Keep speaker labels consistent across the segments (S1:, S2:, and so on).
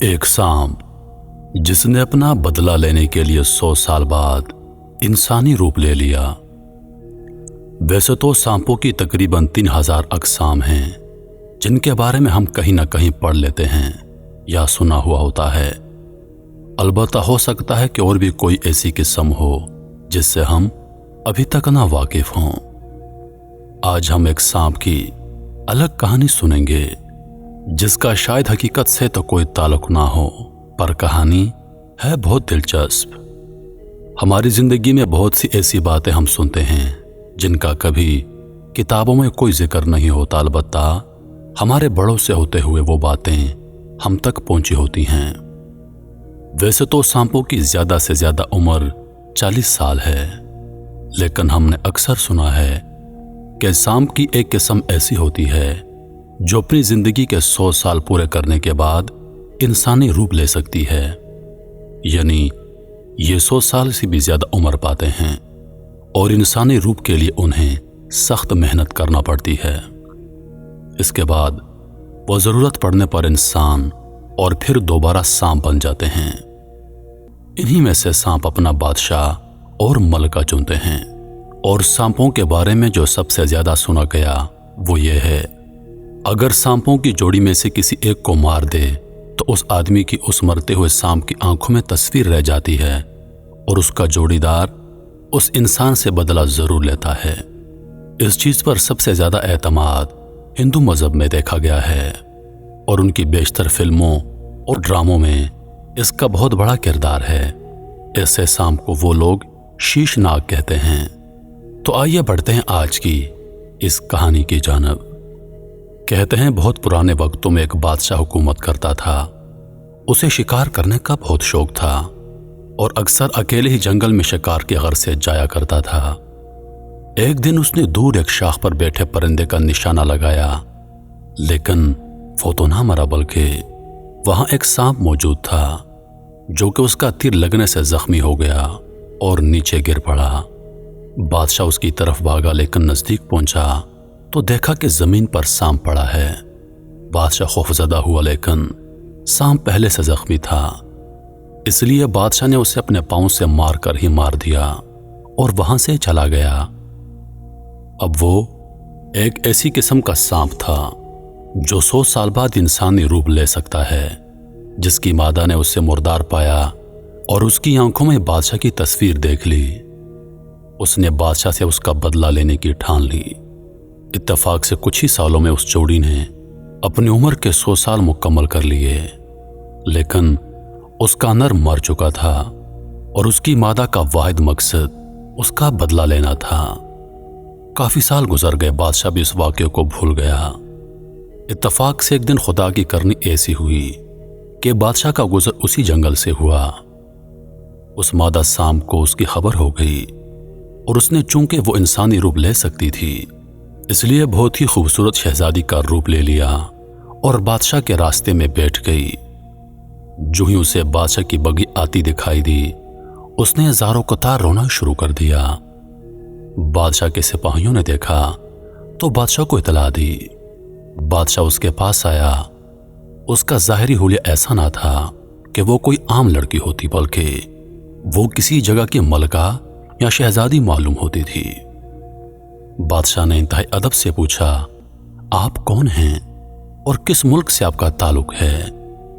S1: ایک सांप जिसने अपना बदला लेने के लिए 100 साल बाद इंसानी रूप ले लिया। वैसे तो सांपों की तकरीबन 3000 अक़साम हैं जिनके बारे में हम कहीं ना कहीं पढ़ लेते हैं या सुना हुआ होता है। अलबत्ता हो सकता है कि और भी कोई ऐसी किस्म हो जिससे हम अभी तक ना वाकिफ हों। आज हम एक सांप की अलग कहानी सुनेंगे जिसका शायद हकीकत से तो कोई ताल्लुक ना हो, पर कहानी है बहुत दिलचस्प। हमारी जिंदगी में बहुत सी ऐसी बातें हम सुनते हैं जिनका कभी किताबों में कोई जिक्र नहीं होता, अलबत्ता हमारे बड़ों से होते हुए वो बातें हम तक पहुंची होती हैं। वैसे तो सांपों की ज्यादा से ज्यादा उम्र 40 साल है, लेकिन हमने अक्सर सुना है कि सांप की एक किस्म ऐसी होती है जो अपनी जिंदगी के 100 साल पूरे करने के बाद इंसानी रूप ले सकती है, यानी ये 100 साल से भी ज्यादा उम्र पाते हैं और इंसानी रूप के लिए उन्हें सख्त मेहनत करना पड़ती है। इसके बाद वो जरूरत पड़ने पर इंसान और फिर दोबारा सांप बन जाते हैं। इन्हीं में से सांप अपना बादशाह और मलका चुनते हैं। और सांपों के बारे में जो सबसे ज्यादा सुना गया वो ये है, अगर सांपों की जोड़ी में से किसी एक को मार दे तो उस आदमी की उस मरते हुए सांप की आंखों में तस्वीर रह जाती है और उसका जोड़ीदार उस इंसान से बदला जरूर लेता है। इस चीज पर सबसे ज्यादा एतमाद हिंदू मजहब में देखा गया है और उनकी बेशतर फिल्मों और ड्रामों में इसका बहुत बड़ा किरदार है। ऐसे सांप को वो लोग शीशनाग कहते हैं। तो आइए बढ़ते हैं आज की इस कहानी की जानब। कहते हैं बहुत पुराने वक्तों में एक बादशाह हुकूमत करता था। उसे शिकार करने का बहुत शौक था और अक्सर अकेले ही जंगल में शिकार के गर्ज से जाया करता था। एक दिन उसने दूर एक शाख पर बैठे परिंदे का निशाना लगाया, लेकिन वो तो ना मरा बल्कि वहां एक सांप मौजूद था जो कि उसका तीर लगने से जख्मी हो गया और नीचे गिर पड़ा। बादशाह उसकी तरफ भागा, लेकिन नजदीक पहुंचा तो देखा कि जमीन पर सांप पड़ा है। बादशाह खौफजदा हुआ, लेकिन सांप पहले से जख्मी था, इसलिए बादशाह ने उसे अपने पांव से मारकर ही मार दिया और वहां से चला गया। अब वो एक ऐसी किस्म का सांप था जो 100 साल बाद इंसानी रूप ले सकता है, जिसकी मादा ने उसे मुर्दार पाया और उसकी आंखों में बादशाह की तस्वीर देख ली। उसने बादशाह से उसका बदला लेने की ठान ली। इत्तेफाक से कुछ ही सालों में उस जोड़ी ने अपनी उम्र के 100 साल मुकम्मल कर लिए, लेकिन उसका नर मर चुका था और उसकी मादा का वाहिद मकसद उसका बदला लेना था। काफी साल गुजर गए, बादशाह भी इस वाक़े को भूल गया। इत्तेफाक से एक दिन खुदा की करनी ऐसी हुई कि बादशाह का गुजर उसी जंगल से हुआ। उस मादा सांप को उसकी खबर हो गई और उसने, चूंकि वो इंसानी रूप ले सकती थी, इसलिए बहुत ही खूबसूरत शहजादी का रूप ले लिया और बादशाह के रास्ते में बैठ गई। जो ही उसे बादशाह की बगी आती दिखाई दी, उसने ज़ारो कतार रोना शुरू कर दिया। बादशाह के सिपाहियों ने देखा तो बादशाह को इतला दी। बादशाह उसके पास आया। उसका ज़ाहिरी हुलिया ऐसा ना था कि वो कोई आम लड़की होती, बल्कि वो किसी जगह की मलका या शहजादी मालूम होती थी। बादशाह ने इंतहाई अदब से पूछा, आप कौन हैं और किस मुल्क से आपका ताल्लुक है,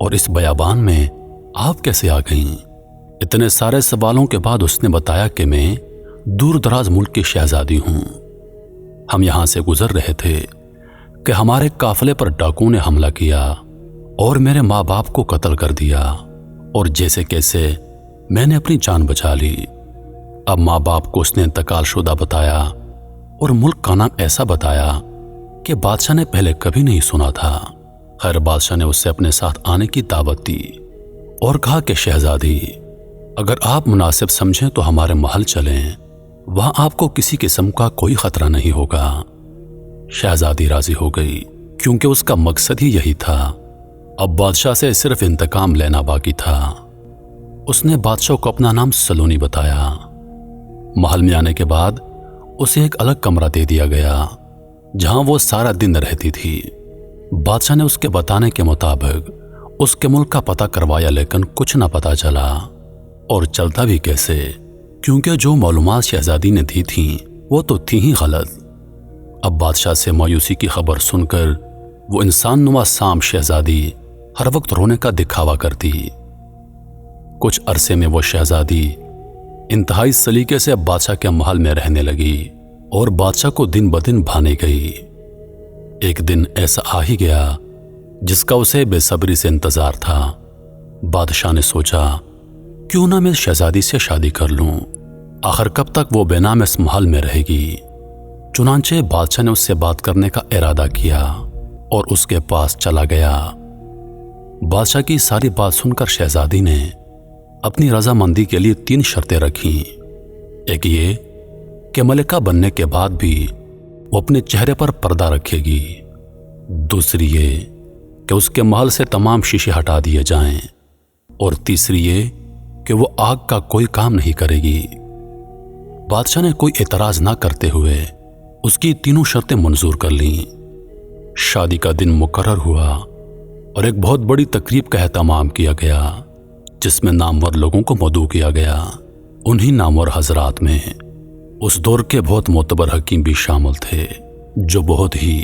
S1: और इस बयाबान में आप कैसे आ गईं? इतने सारे सवालों के बाद उसने बताया कि मैं दूर दराज मुल्क की शहजादी हूं। हम यहां से गुजर रहे थे कि हमारे काफिले पर डाकुओं ने हमला किया और मेरे माँ बाप को कत्ल कर दिया, और जैसे कैसे मैंने अपनी जान बचा ली। अब माँ बाप को उसने इंतकाल शुदा बताया और मुल्क का नाम ऐसा बताया कि बादशाह ने पहले कभी नहीं सुना था। खैर, बादशाह ने उससे अपने साथ आने की दावत दी और कहा कि शहजादी, अगर आप मुनासिब समझें तो हमारे महल चलें, वहां आपको किसी किस्म का कोई खतरा नहीं होगा। शहजादी राजी हो गई, क्योंकि उसका मकसद ही यही था। अब बादशाह से सिर्फ इंतकाम लेना बाकी था। उसने बादशाह को अपना नाम सलोनी बताया। महल में आने के बाद उसे एक अलग कमरा दे दिया गया जहां वो सारा दिन रहती थी। बादशाह ने उसके बताने के मुताबिक उसके मुल्क का पता करवाया, लेकिन कुछ ना पता चला। और चलता भी कैसे, क्योंकि जो मालूमात शहजादी ने दी थी वो तो थी ही गलत। अब बादशाह से मायूसी की खबर सुनकर वो इंसान नुमा साम शहजादी हर वक्त रोने का दिखावा करती। कुछ अरसे में वो शहजादी इंतहाई सलीके से बादशाह के महल में रहने लगी और बादशाह को दिन ब दिन भाने गई। एक दिन ऐसा आ ही गया जिसका उसे बेसब्री से इंतजार था। बादशाह ने सोचा, क्यों ना मैं शहजादी से शादी कर लूं, आखिर कब तक वो बेनाम इस महल में रहेगी। चुनांचे बादशाह ने उससे बात करने का इरादा किया और उसके पास चला गया। बादशाह की सारी बात सुनकर शहजादी ने अपनी रजामंदी के लिए 3 शर्तें रखीं। एक ये कि मलिका बनने के बाद भी वो अपने चेहरे पर पर्दा रखेगी। दूसरी ये कि उसके महल से तमाम शीशे हटा दिए जाएं। और तीसरी ये कि वो आग का कोई काम नहीं करेगी। बादशाह ने कोई एतराज ना करते हुए उसकी तीनों शर्तें मंजूर कर लीं। शादी का दिन मुकर्रर हुआ और एक बहुत बड़ी तकरीब का एहतमाम किया गया, जिसमें नामवर लोगों को मदऊ किया गया। उन्हीं नामवर हजरात में उस दौर के बहुत मोतबर हकीम भी शामिल थे, जो बहुत ही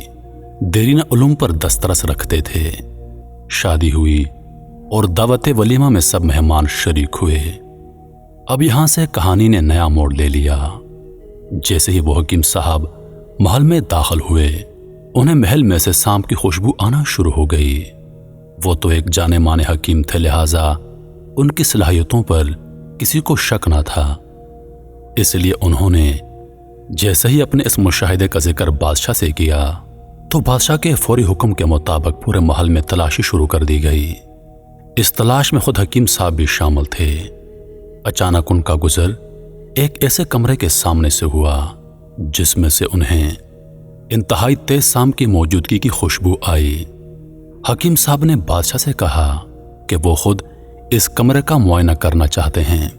S1: देरीन उलूम पर दस्तरस रखते थे। शादी हुई और दावत वलीमा में सब मेहमान शरीक हुए। अब यहां से कहानी ने नया मोड़ ले लिया। जैसे ही वो हकीम साहब महल में दाखिल हुए, उन्हें महल में से शाम की खुशबू आना शुरू हो गई। वो तो एक जाने माने हकीम थे, लिहाजा उनकी सलाहियतों पर किसी को शक न था। इसलिए उन्होंने जैसे ही अपने इस मुशाहिदे का जिक्र बादशाह से किया, तो बादशाह के फौरी हुक्म के मुताबिक पूरे महल में तलाशी शुरू कर दी गई। इस तलाश में खुद हकीम साहब भी शामिल थे। अचानक उनका गुजर एक ऐसे कमरे के सामने से हुआ जिसमें से उन्हें इंतहाई तेज शाम की मौजूदगी की खुशबू आई। हकीम साहब ने बादशाह से कहा कि वो खुद इस कमरे का मुआयना करना चाहते हैं।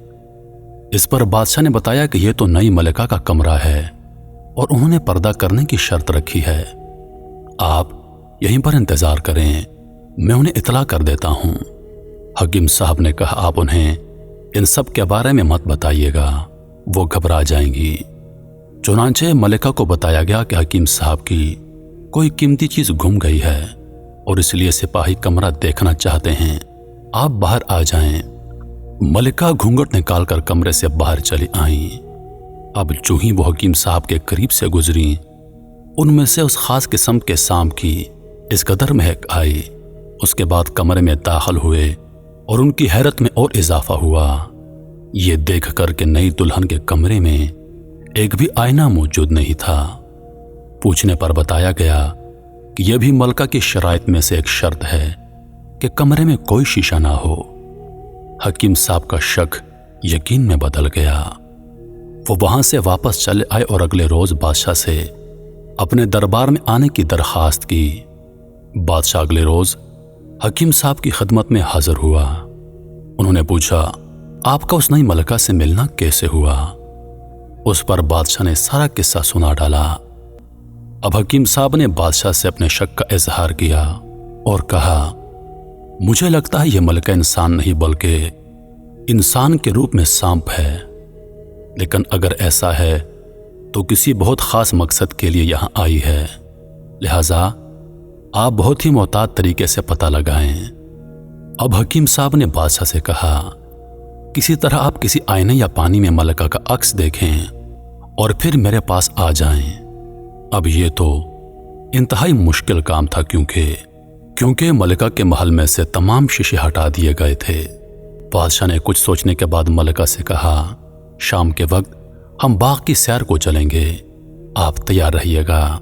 S1: इस पर बादशाह ने बताया कि यह तो नई मलिका का कमरा है और उन्होंने पर्दा करने की शर्त रखी है। आप यहीं पर इंतजार करें, मैं उन्हें इतला कर देता हूं। हकीम साहब ने कहा, आप उन्हें इन सब के बारे में मत बताइएगा, वो घबरा जाएंगी। चुनांचे मलिका को बताया गया कि हकीम साहब की कोई कीमती चीज गुम गई है और इसलिए सिपाही कमरा देखना चाहते हैं, आप बाहर आ जाएं। मलिका घूंघट निकालकर कमरे से बाहर चली आईं। अब जो ही वो हकीम साहब के करीब से गुजरी, उनमें से उस खास किस्म के शाम की इस कदर महक आई। उसके बाद कमरे में दाखिल हुए और उनकी हैरत में और इजाफा हुआ, ये देख कर के नई दुल्हन के कमरे में एक भी आईना मौजूद नहीं था। पूछने पर बताया गया कि यह भी मलिका की शराइत में से एक शर्त है कि कमरे में कोई शीशा ना हो। हकीम साहब का शक यकीन में बदल गया। वो वहां से वापस चले आए और अगले रोज बादशाह से अपने दरबार में आने की दरखास्त की। बादशाह अगले रोज हकीम साहब की खिदमत में हाजिर हुआ। उन्होंने पूछा, आपका उस नई मलिका से मिलना कैसे हुआ? उस पर बादशाह ने सारा किस्सा सुना डाला। अब हकीम साहब ने बादशाह से अपने शक का इजहार किया और कहा, मुझे लगता है यह मलिका इंसान नहीं बल्कि इंसान के रूप में सांप है, लेकिन अगर ऐसा है तो किसी बहुत खास मकसद के लिए यहां आई है, लिहाजा आप बहुत ही मोहतात तरीके से पता लगाएं। अब हकीम साहब ने बादशाह से कहा, किसी तरह आप किसी आईने या पानी में मलिका का अक्स देखें और फिर मेरे पास आ जाएं। अब ये तो इंतहाई मुश्किल काम था क्योंकि मलिका के महल में से तमाम शीशे हटा दिए गए थे। बादशाह ने कुछ सोचने के बाद मलिका से कहा, शाम के वक्त हम बाग की सैर को चलेंगे, आप तैयार रहिएगा।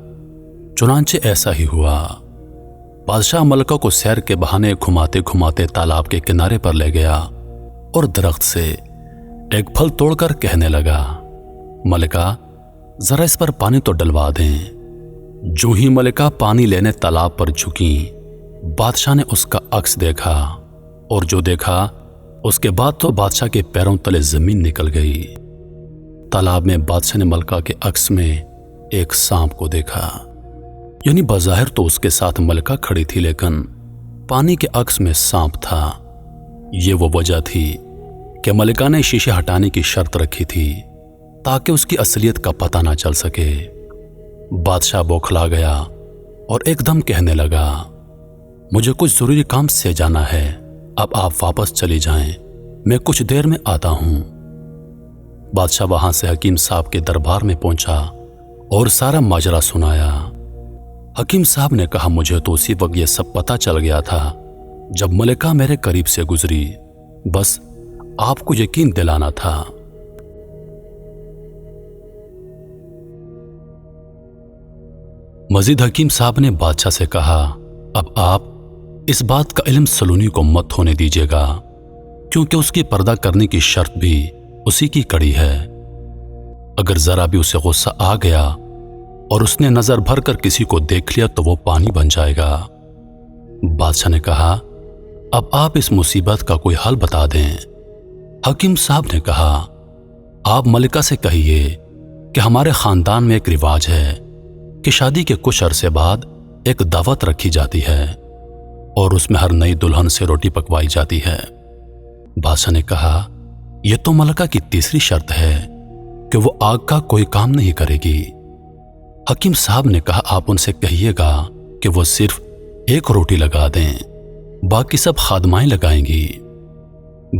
S1: चुनांचे ऐसा ही हुआ। बादशाह मलिका को सैर के बहाने घुमाते घुमाते तालाब के किनारे पर ले गया और दरख्त से एक फल तोड़कर कहने लगा, मलिका जरा इस पर पानी तो डलवा दें। जो ही मलिका पानी लेने तालाब पर झुकी, बादशाह ने उसका अक्स देखा और जो देखा उसके बाद तो बादशाह के पैरों तले जमीन निकल गई। तालाब में बादशाह ने मलिका के अक्स में एक सांप को देखा। यानी बज़ाहिर तो उसके साथ मलिका खड़ी थी, लेकिन پانی کے عکس میں سانپ تھا۔ یہ وہ وجہ تھی کہ ملکہ نے شیشے ہٹانے کی شرط رکھی تھی تاکہ اس کی اصلیت کا پتہ نہ چل سکے۔ بادشاہ بوکھلا گیا اور ایک دم کہنے لگا، مجھے کچھ ضروری کام سے جانا ہے، اب آپ واپس چلی جائیں، میں کچھ دیر میں آتا ہوں۔ بادشاہ وہاں سے حکیم صاحب کے دربار میں پہنچا اور سارا ماجرا سنایا۔ حکیم صاحب نے کہا، مجھے تو اسی وقت یہ سب پتہ چل گیا تھا جب ملکہ میرے قریب سے گزری، بس آپ کو یقین دلانا تھا۔ مزید حکیم صاحب نے بادشاہ سے کہا، اب آپ اس بات کا علم سلونی کو مت ہونے دیجیے گا، کیونکہ اس کی پردہ کرنے کی شرط بھی اسی کی کڑی ہے۔ اگر ذرا بھی اسے غصہ آ گیا اور اس نے نظر بھر کر کسی کو دیکھ لیا تو وہ پانی بن جائے گا۔ بادشاہ نے کہا، اب آپ اس مصیبت کا کوئی حل بتا دیں۔ حکیم صاحب نے کہا، آپ ملکہ سے کہیے کہ ہمارے خاندان میں ایک رواج ہے کہ شادی کے کچھ عرصے بعد ایک دعوت رکھی جاتی ہے اور اس میں ہر نئی دلہن سے روٹی پکوائی جاتی ہے۔ بادشاہ نے کہا، یہ تو ملکہ کی تیسری شرط ہے کہ وہ آگ کا کوئی کام نہیں کرے گی۔ حکیم صاحب نے کہا، آپ ان سے کہیے گا کہ وہ صرف ایک روٹی لگا دیں، باقی سب خادمائیں لگائیں گی۔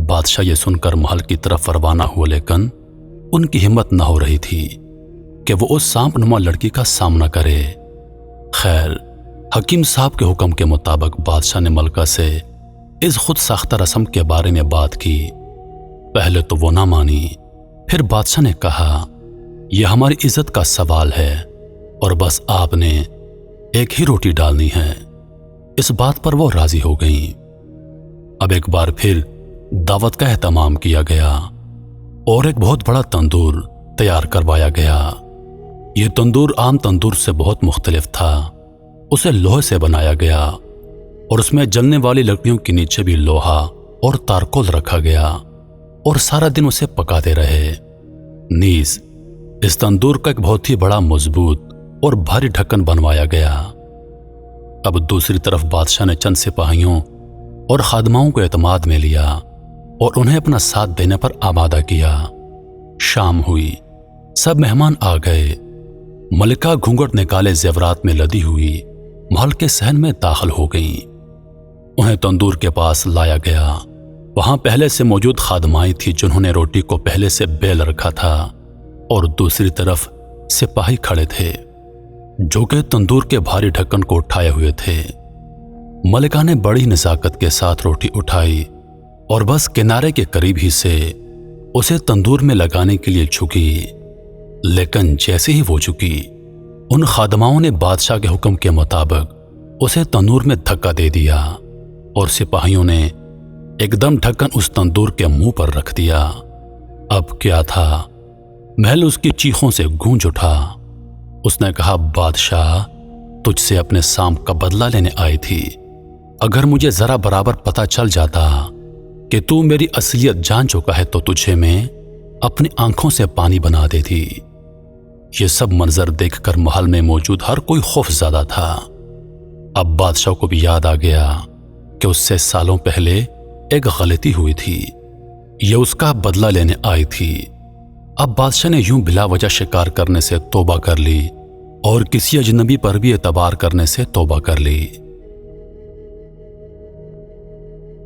S1: بادشاہ یہ سن کر محل کی طرف روانہ ہوا، لیکن ان کی ہمت نہ ہو رہی تھی کہ وہ اس سانپ نما لڑکی کا سامنا کرے۔ خیر، حکیم صاحب کے حکم کے مطابق بادشاہ نے ملکہ سے اس خود ساختہ رسم کے بارے میں بات کی۔ پہلے تو وہ نہ مانی، پھر بادشاہ نے کہا، یہ ہماری عزت کا سوال ہے اور بس آپ نے ایک ہی روٹی ڈالنی ہے۔ اس بات پر وہ راضی ہو گئیں۔ اب ایک بار پھر دعوت کا اہتمام کیا گیا اور ایک بہت بڑا تندور تیار کروایا گیا۔ یہ تندور عام تندور سے بہت مختلف تھا۔ اسے لوہے سے بنایا گیا اور اس میں جلنے والی لکڑیوں کے نیچے بھی لوہا اور تارکول رکھا گیا اور سارا دن اسے پکاتے رہے۔ نیز اس تندور کا ایک بہت ہی بڑا مضبوط اور بھاری ڈھکن بنوایا گیا۔ اب دوسری طرف بادشاہ نے چند سپاہیوں اور خادماؤں کو اعتماد میں لیا اور انہیں اپنا ساتھ دینے پر آمادہ کیا۔ شام ہوئی، سب مہمان آ گئے۔ ملکہ گھونگھٹ نکالے زیورات میں لدی ہوئی محل کے صحن میں داخل ہو گئیں۔ انہیں تندور کے پاس لایا گیا۔ وہاں پہلے سے موجود خادمائیں تھیں جنہوں نے روٹی کو پہلے سے بیل رکھا تھا، اور دوسری طرف سپاہی کھڑے تھے جو کہ تندور کے بھاری ڈھکن کو اٹھائے ہوئے تھے۔ ملکہ نے بڑی نزاکت کے ساتھ روٹی اٹھائی اور بس کنارے کے قریب ہی سے اسے تندور میں لگانے کے لیے جھکی، لیکن جیسے ہی وہ جھکی، ان خادماؤں نے بادشاہ کے حکم کے مطابق اسے تندور میں دھکا دے دیا اور سپاہیوں نے ایک دم ڈھکن اس تندور کے منہ پر رکھ دیا۔ اب کیا تھا، محل اس کی چیخوں سے گونج اٹھا۔ اس نے کہا، بادشاہ، تجھ سے اپنے سانپ کا بدلہ لینے آئی تھی۔ اگر مجھے ذرا برابر پتہ چل جاتا کہ تو میری اصلیت جان چکا ہے تو تجھے میں اپنی آنکھوں سے پانی بنا دیتی۔ یہ سب منظر دیکھ کر محل میں موجود ہر کوئی خوف زدہ تھا۔ اب بادشاہ کو بھی یاد آ گیا کہ اس سے سالوں پہلے ایک غلطی ہوئی تھی، یہ اس کا بدلہ لینے آئی تھی۔ اب بادشاہ نے یوں بلا وجہ شکار کرنے سے توبہ کر لی اور کسی اجنبی پر بھی اعتبار کرنے سے توبہ کر لی۔